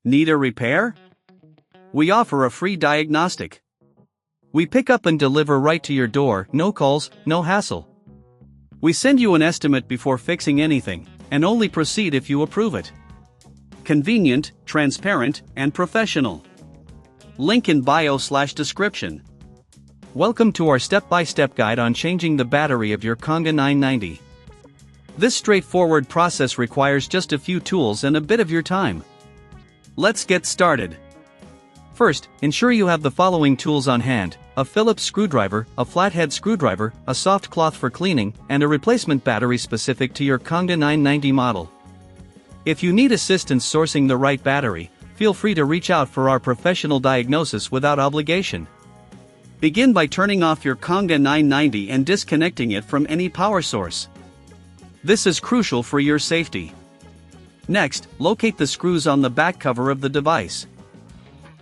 Need a repair? We offer a free diagnostic. We pick up and deliver right to your door, no calls, no hassle. We send you an estimate before fixing anything, and only proceed if you approve it. Convenient, transparent, and professional. Link in bio/description. Welcome to our step-by-step guide on changing the battery of your Conga 990. This straightforward process requires just a few tools and a bit of your time. Let's get started. First, ensure you have the following tools on hand: a Phillips screwdriver, a flathead screwdriver, a soft cloth for cleaning, and a replacement battery specific to your Conga 990 model. If you need assistance sourcing the right battery, feel free to reach out for our professional diagnosis without obligation. Begin by turning off your Conga 990 and disconnecting it from any power source. This is crucial for your safety. Next, locate the screws on the back cover of the device.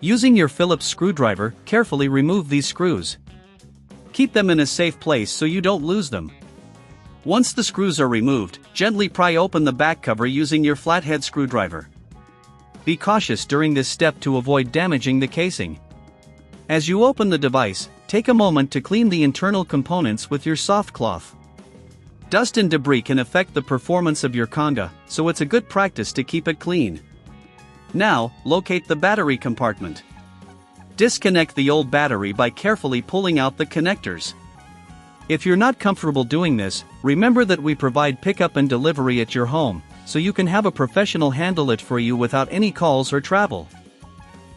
Using your Phillips screwdriver, carefully remove these screws. Keep them in a safe place so you don't lose them. Once the screws are removed, gently pry open the back cover using your flathead screwdriver. Be cautious during this step to avoid damaging the casing. As you open the device, take a moment to clean the internal components with your soft cloth. Dust and debris can affect the performance of your Conga, so it's a good practice to keep it clean. Now, locate the battery compartment. Disconnect the old battery by carefully pulling out the connectors. If you're not comfortable doing this, remember that we provide pickup and delivery at your home, so you can have a professional handle it for you without any calls or travel.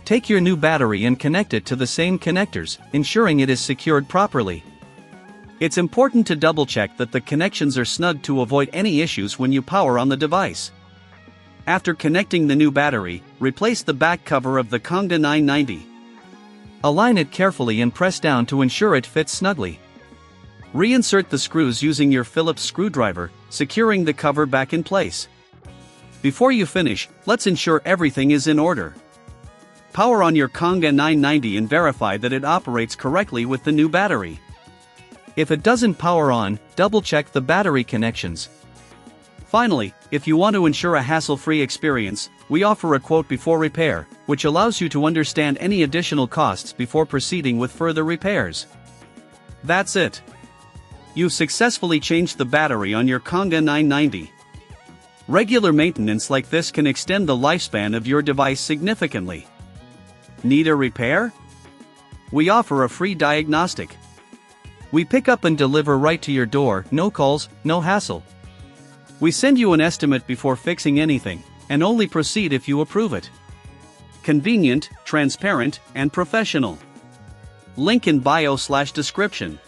Take your new battery and connect it to the same connectors, ensuring it is secured properly. It's important to double-check that the connections are snug to avoid any issues when you power on the device. After connecting the new battery, replace the back cover of the Conga 990. Align it carefully and press down to ensure it fits snugly. Reinsert the screws using your Phillips screwdriver, securing the cover back in place. Before you finish, let's ensure everything is in order. Power on your Conga 990 and verify that it operates correctly with the new battery. If it doesn't power on, double-check the battery connections. Finally, if you want to ensure a hassle-free experience, we offer a quote before repair, which allows you to understand any additional costs before proceeding with further repairs. That's it. You've successfully changed the battery on your Conga 990. Regular maintenance like this can extend the lifespan of your device significantly. Need a repair? We offer a free diagnostic. We pick up and deliver right to your door, no calls, no hassle. We send you an estimate before fixing anything, and only proceed if you approve it. Convenient, transparent, and professional. Link in bio/description.